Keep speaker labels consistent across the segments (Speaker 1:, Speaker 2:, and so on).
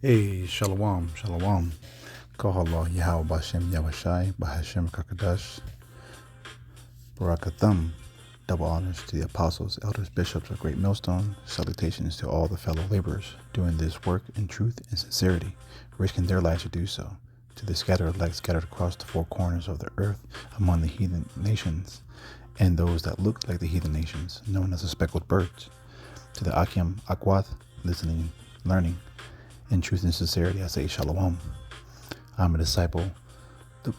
Speaker 1: Hey, Shalom, Shalom. Kohala, Yahweh Bashem Yahweh Bahashem Kakadash, Barakathum. Double honors to the apostles, elders, bishops of Great Millstone. Salutations to all the fellow laborers doing this work in truth and sincerity, risking their lives to do so. To the scattered elect scattered across the four corners of the earth among the heathen nations, and those that look like the heathen nations, known as the speckled birds. To the Akim Akwath, listening, learning, in truth and sincerity, I say Shalom. I'm a disciple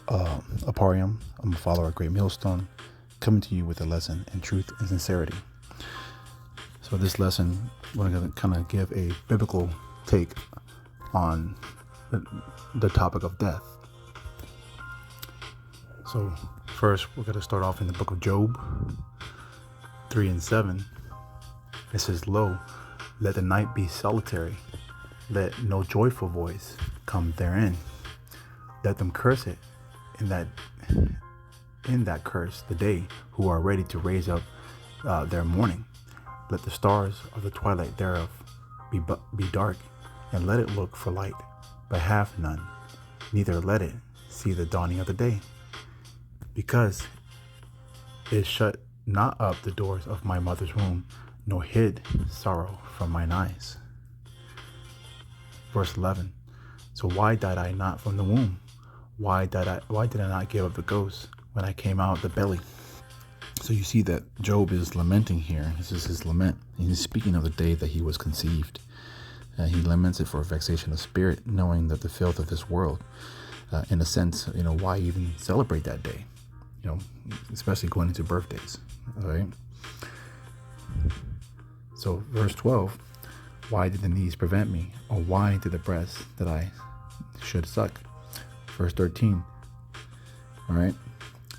Speaker 1: of Aparium. I'm a follower of Great Millstone, coming to you with a lesson in truth and sincerity. So this lesson, we're going to kind of give a biblical take on the topic of death. So first, we're going to start off in the book of Job 3 and 7. It says, Lo, let the night be solitary. Let no joyful voice come therein. Let them curse it in that curse the day who are ready to raise up their mourning. Let the stars of the twilight thereof be dark, and let it look for light, but have none. Neither let it see the dawning of the day, because it shut not up the doors of my mother's womb, nor hid sorrow from mine eyes. Verse 11. So why died I not from the womb? Why did I not give up the ghost when I came out of the belly? So you see that Job is lamenting here. This is his lament. He's speaking of the day that he was conceived. He laments it for vexation of spirit, knowing that the filth of this world, in a sense, why even celebrate that day? Especially going into birthdays. All right. So verse 12. Why did the knees prevent me? Or why did the breasts that I should suck? Verse 13. All right.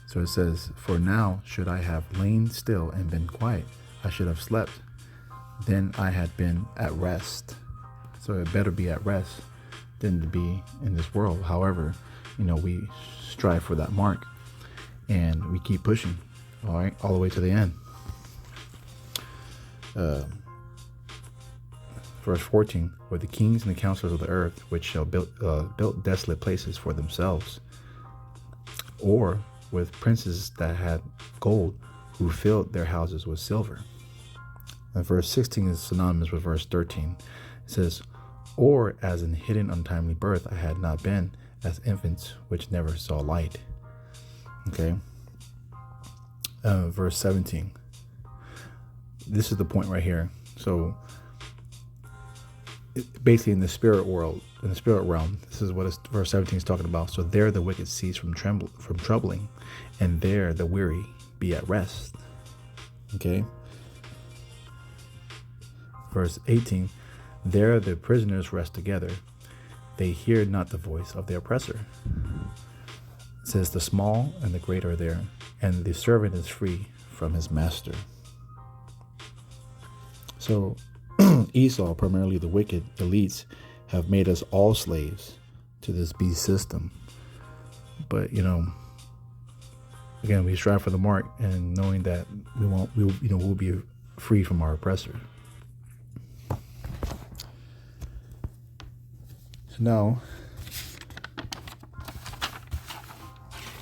Speaker 1: So it says, For now should I have lain still and been quiet. I should have slept. Then I had been at rest. So it better be at rest than to be in this world. However, we strive for that mark and we keep pushing. All right. All the way to the end. Verse 14, were the kings and the counselors of the earth, which shall built desolate places for themselves, or with princes that had gold, who filled their houses with silver. And verse 16 is synonymous with verse 13. It says, or as in hidden untimely birth I had not been, as infants which never saw light. Okay. Verse 17. This is the point right here. So basically in the spirit world, in the spirit realm, this is what verse 17 is talking about. So there the wicked cease from troubling, and there the weary be at rest. Okay. Verse 18, there the prisoners rest together. They hear not the voice of the oppressor. It says the small and the great are there, and the servant is free from his master. So Esau, primarily the wicked elites, have made us all slaves to this beast system. But again, we strive for the mark, and knowing that we'll be free from our oppressor. So now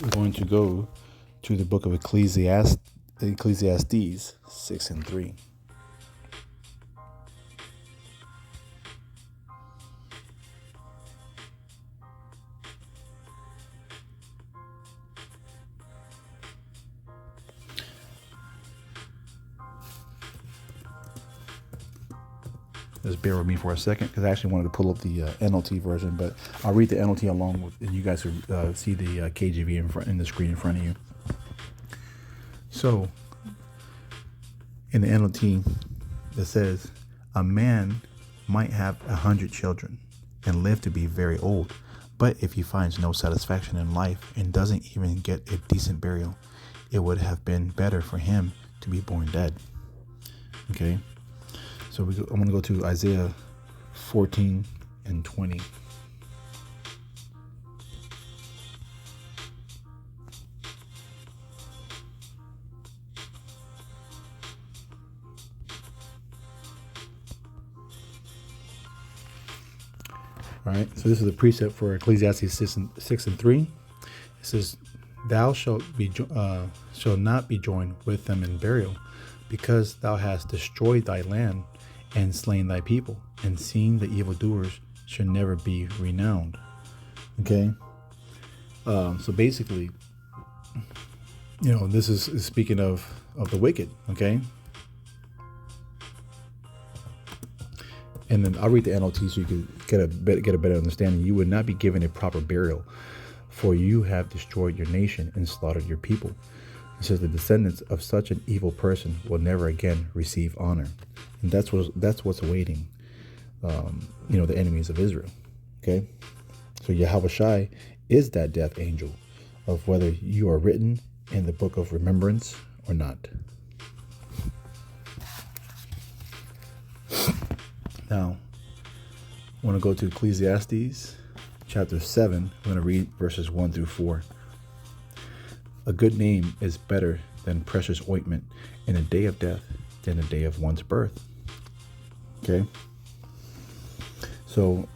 Speaker 1: we're going to go to the book of Ecclesiastes 6 and 3. Just bear with me for a second, because I actually wanted to pull up the NLT version, but I'll read the NLT along with, and you guys will see the KJV in the screen in front of you. So, in the NLT, it says, a man might have 100 children and live to be very old, but if he finds no satisfaction in life and doesn't even get a decent burial, it would have been better for him to be born dead. Okay. So I'm going to go to Isaiah 14 and 20. All right. So this is a precept for Ecclesiastes 6:3. It says, "Thou shalt not be joined with them in burial, because thou hast destroyed thy land and slain thy people, and seen the evildoers should never be renowned." Okay. So basically, this is speaking of the wicked. Okay. And then I'll read the NLT so you can get a better understanding. "You would not be given a proper burial, for you have destroyed your nation and slaughtered your people." It says the descendants of such an evil person will never again receive honor, and that's what's awaiting, the enemies of Israel. Okay, so Yahweh Shai is that death angel of whether you are written in the book of remembrance or not. Now, I want to go to Ecclesiastes chapter 7. I'm going to read verses 1 through 4. "A good name is better than precious ointment in a day of death than the day of one's birth." Okay. So,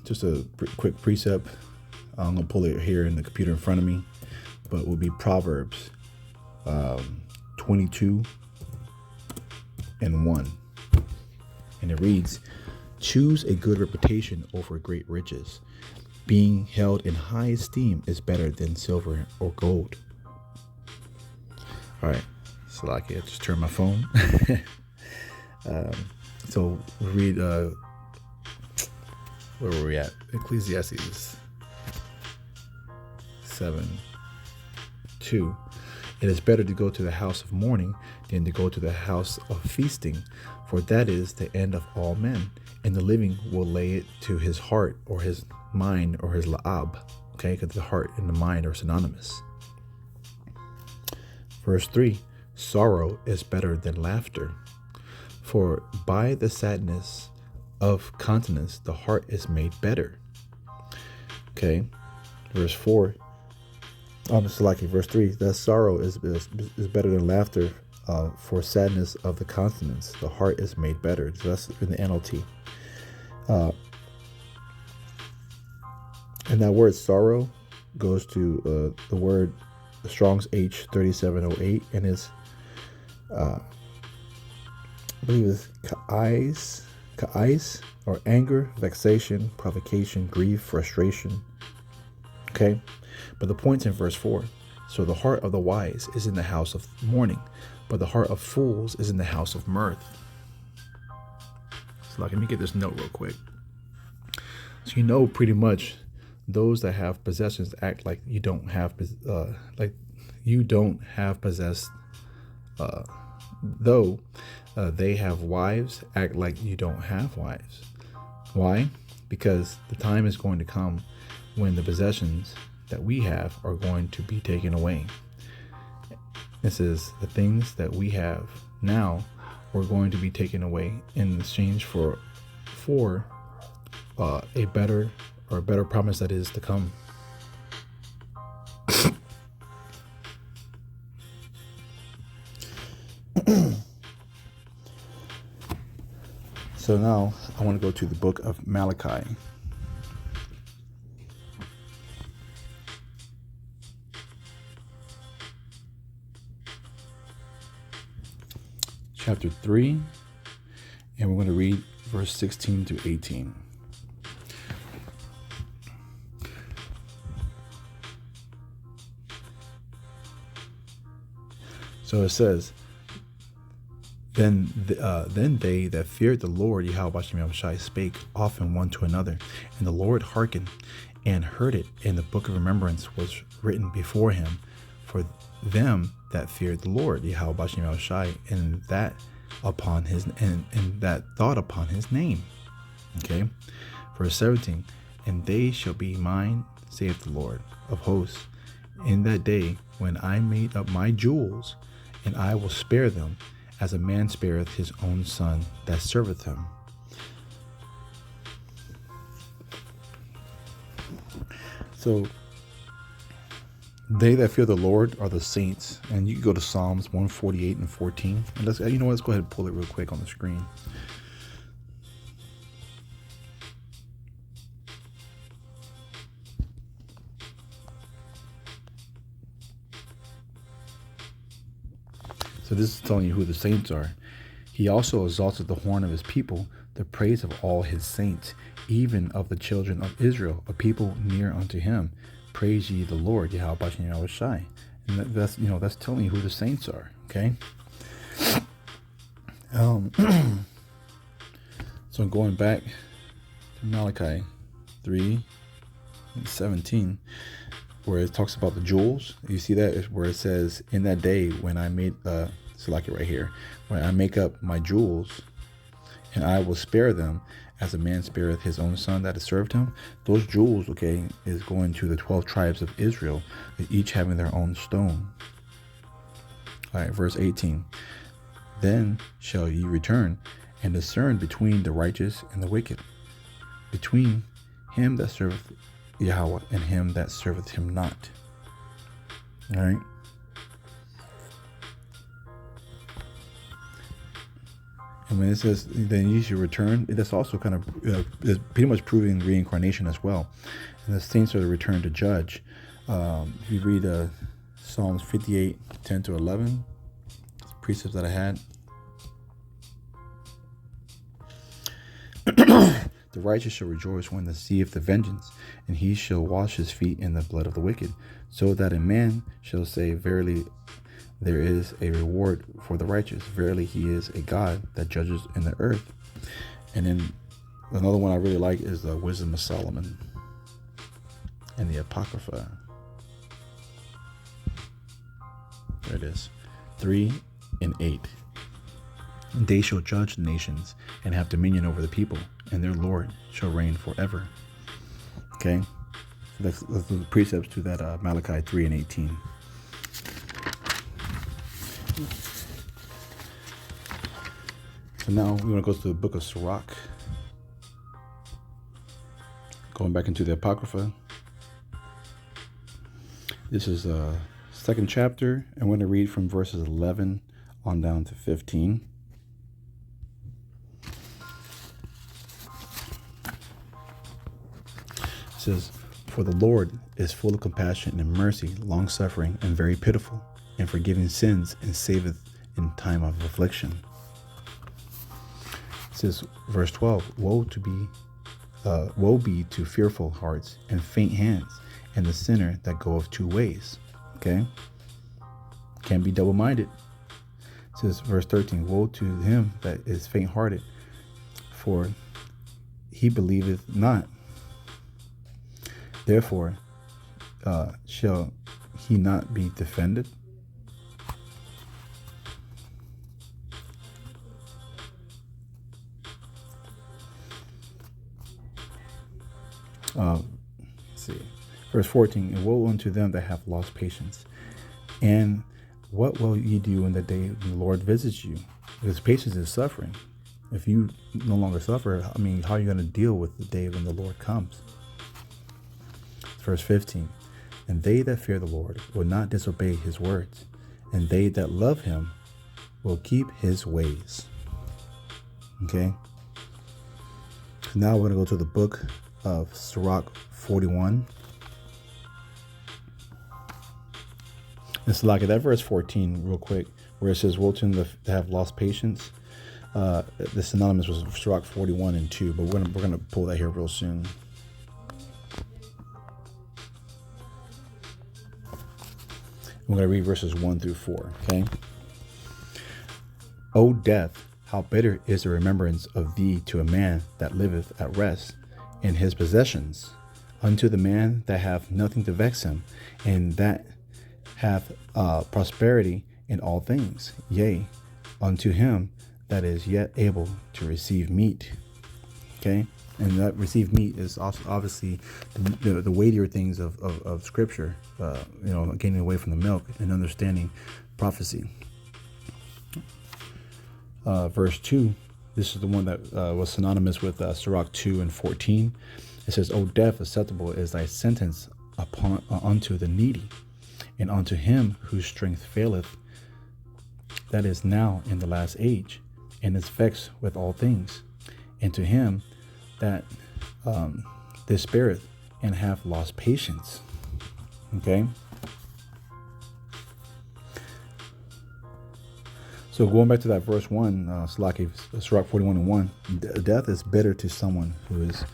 Speaker 1: just a quick precept. I'm going to pull it here in the computer in front of me, but it will be Proverbs 22:1. And it reads, "Choose a good reputation over great riches. Being held in high esteem is better than silver or gold." All right. So I just turn my phone. So we read, where were we at? Ecclesiastes 7:2. "It is better to go to the house of mourning than to go to the house of feasting, for that is the end of all men, and the living will lay it to his heart or his mind or his la'ab." Okay, because the heart and the mind are synonymous. Verse 3, "Sorrow is better than laughter, for by the sadness of countenance the heart is made better." Okay, verse 4. Verse 3, "That sorrow is better than laughter, for sadness of the countenance the heart is made better." So that's in the NLT. And that word sorrow goes to the word Strong's H3708, and is I believe it's ka'is, or anger, vexation, provocation, grief, frustration. Okay, but the point's in verse 4. "So the heart of the wise is in the house of mourning, but the heart of fools is in the house of mirth." So let me get this note real quick. So pretty much those that have possessions act like you don't have possessed, though they have wives, act like you don't have wives. Why? Because the time is going to come when the possessions that we have are going to be taken away. This is the things that we have now were going to be taken away in exchange for a better promise that is to come. So now I want to go to the book of Malachi. Chapter 3, and we're going to read verse 16 to 18. So it says, Then they that feared the Lord, Yahweh Shai, spake often one to another, and the Lord hearkened and heard it, and the book of remembrance was written before him for them that feared the Lord, Yahweh Shai, and that upon his and that thought upon his name. Okay, verse 17, "And they shall be mine, saith the Lord of hosts, in that day when I made up my jewels, and I will spare them, as a man spareth his own son that serveth him." So they that fear the Lord are the saints, and you can go to Psalms 148 and 14. And let's go ahead and pull it real quick on the screen. So this is telling you who the saints are. He also exalted the horn of his people, the praise of all his saints, even of the children of Israel, a people near unto him. Praise ye the Lord, Yahweh Bashan Yahweh Shai. And that's telling you who the saints are. Okay. So going back to Malachi 3:17, where it talks about the jewels. You see that where it says, in that day when I made select it right here, when I make up my jewels, and I will spare them as a man spareth his own son that has served him. Those jewels, okay, is going to the 12 tribes of Israel, each having their own stone. All right, verse 18. Then shall ye return and discern between the righteous and the wicked, between him that serveth Yahweh and him that serveth him not. All right. And when it says then ye should return, that's also kind of is pretty much proving reincarnation as well. And the saints are the return to judge. If you read Psalms 58:10-11, precepts that I had. The righteous shall rejoice when they seeth the vengeance, and he shall wash his feet in the blood of the wicked, so that a man shall say, verily, there is a reward for the righteous. Verily, he is a God that judges in the earth. And then another one I really like is the Wisdom of Solomon and the Apocrypha. There it is, 3 and 8. And they shall judge the nations and have dominion over the people, and their Lord shall reign forever. Okay, that's the precepts to that Malachi 3 and 18. So now we want to go to the book of Sirach. Going back into the Apocrypha. This is the second chapter. I'm going to read from verses 11 on down to 15. It says, for the Lord is full of compassion and mercy, long-suffering, and very pitiful, and forgiving sins, and saveth in time of affliction. It says, verse 12, woe be to fearful hearts and faint hands, and the sinner that goeth two ways. Okay? Can't be double-minded. It says, verse 13, woe to him that is faint-hearted, for he believeth not. Therefore, shall he not be defended? Let's see. Verse 14, and woe unto them that have lost patience. And what will ye do in the day when the Lord visits you? Because patience is suffering. If you no longer suffer, I mean, how are you going to deal with the day when the Lord comes? Verse 15, and they that fear the Lord will not disobey his words, and they that love him will keep his ways. Okay. So now we're going to go to the book of Sirach 41. It's like that verse 14 real quick, where it says, woe to them that have lost patience. The synonymous was Sirach 41 and 2, but we're gonna pull that here real soon. We're going to read verses 1 through 4, okay? O death, how bitter is the remembrance of thee to a man that liveth at rest in his possessions, unto the man that hath nothing to vex him, and that hath prosperity in all things, yea, unto him that is yet able to receive meat. Okay? And that receive meat is also obviously the weightier things of Scripture, getting away from the milk and understanding prophecy. Verse 2, this is the one that was synonymous with Sirach 2 and 14. It says, O death, acceptable is thy sentence unto the needy, and unto him whose strength faileth, that is now in the last age, and is vexed with all things, and to him that despaireth and hath lost patience. Okay. So going back to that verse 1, Sirach 41 and 1, death is bitter to someone who is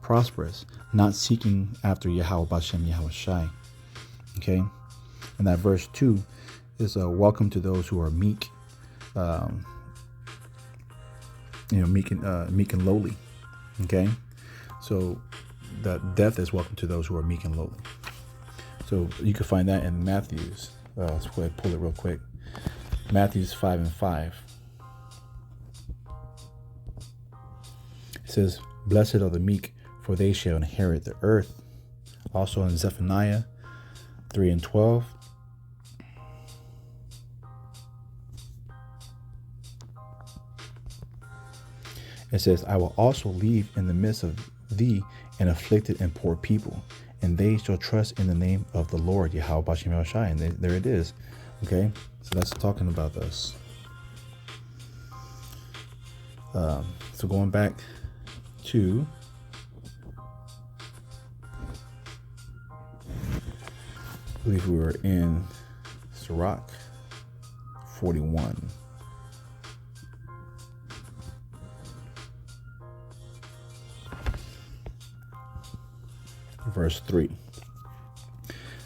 Speaker 1: prosperous, not seeking after Yahweh Bashem Yahweh Shai. Okay? And that verse 2 is a welcome to those who are meek, meek and lowly. Okay? So that death is welcome to those who are meek and lowly. So you can find that in Matthew's. Let's go ahead and pull it real quick. Matthew's 5 and 5. It says, "Blessed are the meek, for they shall inherit the earth." Also in Zephaniah 3 and 12. It says, "I will also leave in the midst of thee an afflicted and poor people, and they shall trust in the name of the Lord, Yahweh Bashem Yahweh Shai." And there it is. Okay, so that's talking about this. So going back to I believe we were in Sirach 41. Verse 3.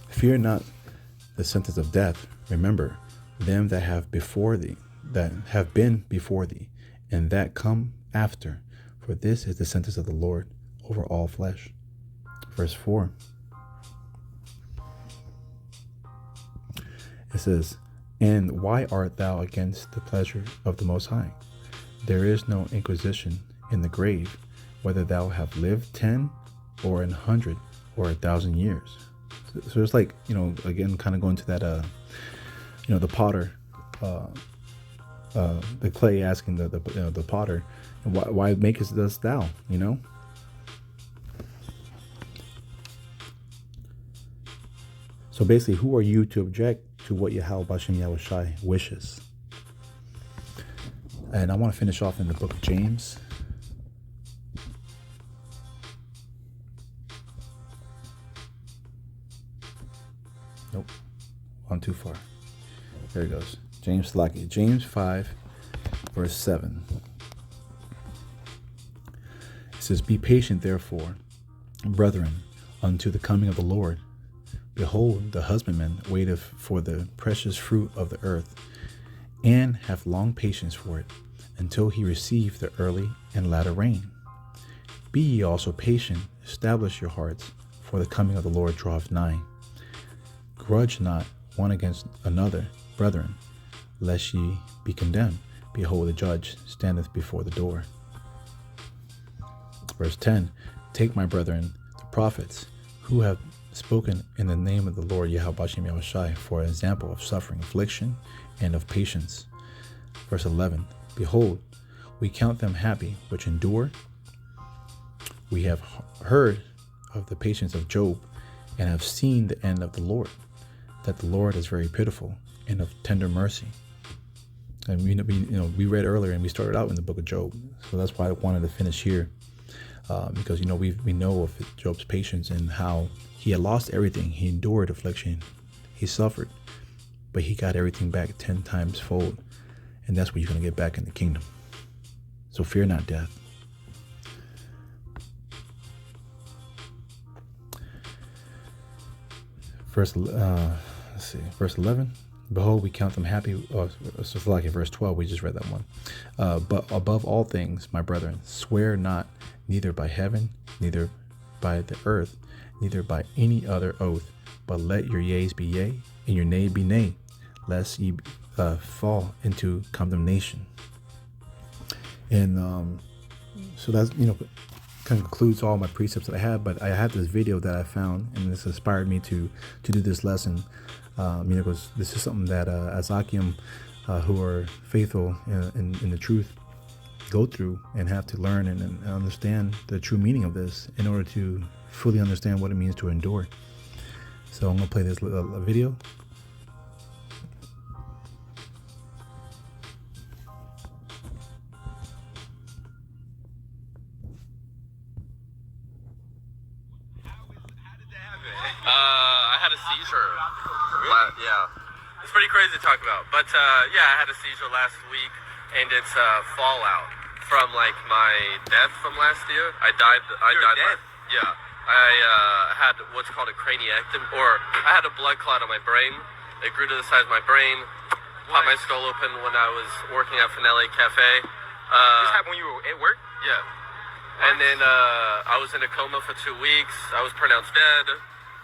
Speaker 1: "Fear not the sentence of death. Remember them that have been before thee, and that come after. For this is the sentence of the Lord over all flesh." Verse 4. It says, "And why art thou against the pleasure of the Most High? There is no inquisition in the grave, whether thou have lived 10 or 100 or 1,000 years." So it's like, again, kind of going to that, the potter, the clay asking the potter, why makest thou, So basically, who are you to object to what Yahweh Bashem Yahweh Shai wishes? And I want to finish off in the book of James. Nope, gone too far. There it goes. James 5, verse 7. It says, "Be patient, therefore, brethren, unto the coming of the Lord. Behold, the husbandman waiteth for the precious fruit of the earth, and hath long patience for it, until he receive the early and latter rain. Be ye also patient, establish your hearts, for the coming of the Lord draweth nigh. Grudge not one against another, brethren, lest ye be condemned. Behold, the judge standeth before the door." Verse 10, "Take my brethren, the prophets, who have spoken in the name of the Lord Yahweh Bashem Yahweh Shai, for an example of suffering, affliction, and of patience." Verse 11, "Behold, we count them happy which endure. We have heard of the patience of Job, and have seen the end of the Lord, that the Lord is very pitiful and of tender mercy." And we read earlier, and we started out in the book of Job, so that's why I wanted to finish here, because we know of Job's patience and how he had lost everything. He endured affliction, he suffered, but he got everything back 10 times fold, and that's what you're going to get back in the kingdom. So fear not death. Verse 11. "Behold, we count them happy." So like in verse 12, we just read that one. "But above all things, my brethren, swear not, neither by heaven, neither by the earth, neither by any other oath, but let your yeas be yea, and your nay be nay, lest ye fall into condemnation." And so that's, concludes all my precepts that I have. But I have this video that I found, and this inspired me to do this lesson. Because this is something that Azakim, who are faithful in the truth, go through and have to learn and understand the true meaning of this in order to fully understand what it means to endure. So I'm going to play this video.
Speaker 2: I had a seizure. Really? Yeah. It's pretty crazy to talk about. But yeah, I had a seizure last week, and it's fallout from like my death from last year. I died.
Speaker 3: Dead?
Speaker 2: Yeah. I had what's called a craniectomy, or I had a blood clot on my brain. It grew to the size of my brain. Popped my skull open when I was working at Finelli Cafe.
Speaker 3: This happened when you were at work?
Speaker 2: Yeah. And then I was in a coma for 2 weeks. I was pronounced dead.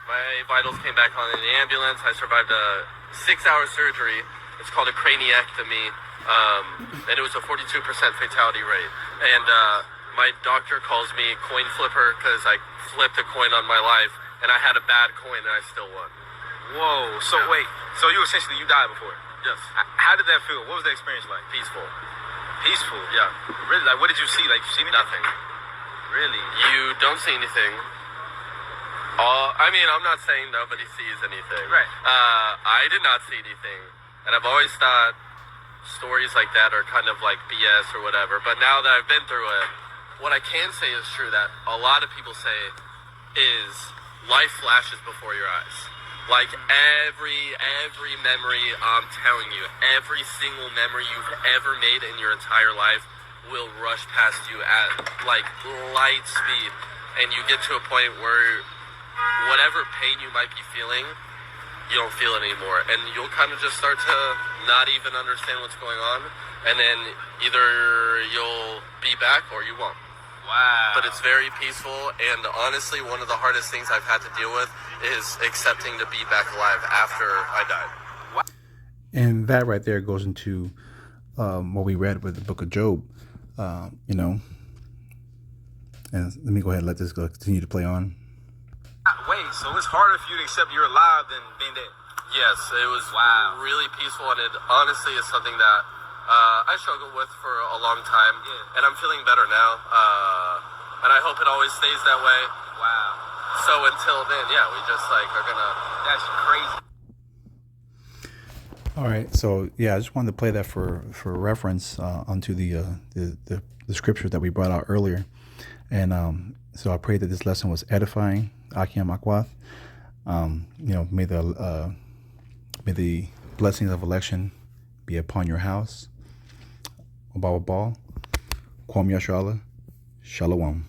Speaker 2: My vitals came back on in the ambulance. I survived a 6-hour surgery. It's called a craniectomy. And it was a 42% fatality rate. And my doctor calls me coin flipper because I flipped a coin on my life. And I had a bad coin and I still won.
Speaker 3: Whoa. So wait. So you essentially, you died before?
Speaker 2: Yes.
Speaker 3: How did that feel? What was the experience like?
Speaker 2: Peaceful.
Speaker 3: Peaceful?
Speaker 2: Yeah.
Speaker 3: Really? Like, what did you see? Like, you see anything?
Speaker 2: Nothing.
Speaker 3: Really?
Speaker 2: You don't see anything. I mean, I'm not saying nobody sees anything.
Speaker 3: Right.
Speaker 2: I did not see anything. And I've always thought stories like that are kind of like BS or whatever. But now that I've been through it, what I can say is true that a lot of people say is life flashes before your eyes. Like every memory, I'm telling you, every single memory you've ever made in your entire life will rush past you at like light speed. And you get to a point where whatever pain you might be feeling, you don't feel it anymore. And you'll kind of just start to not even understand what's going on. And then either you'll be back or you won't.
Speaker 3: Wow.
Speaker 2: But it's very peaceful, and honestly, one of the hardest things I've had to deal with is accepting to be back alive after I died.
Speaker 3: Wow.
Speaker 1: And that right there goes into what we read with the book of Job, you know. And let me go ahead and let this continue to play on.
Speaker 3: Wait, so it's harder for you to accept you're alive than being dead?
Speaker 2: Yes, it was really peaceful, and it honestly is something that I struggled with for a long time, and I'm feeling better now, and I hope it always stays that way.
Speaker 3: Wow.
Speaker 2: So until then, yeah, we just like are gonna.
Speaker 3: That's crazy.
Speaker 1: All right, so yeah, I just wanted to play that for reference onto the scripture that we brought out earlier, and so I pray that this lesson was edifying. Akim Akwath, you know, may the blessings of election be upon your house. Obawabal, Kwam Yashala, Shalom.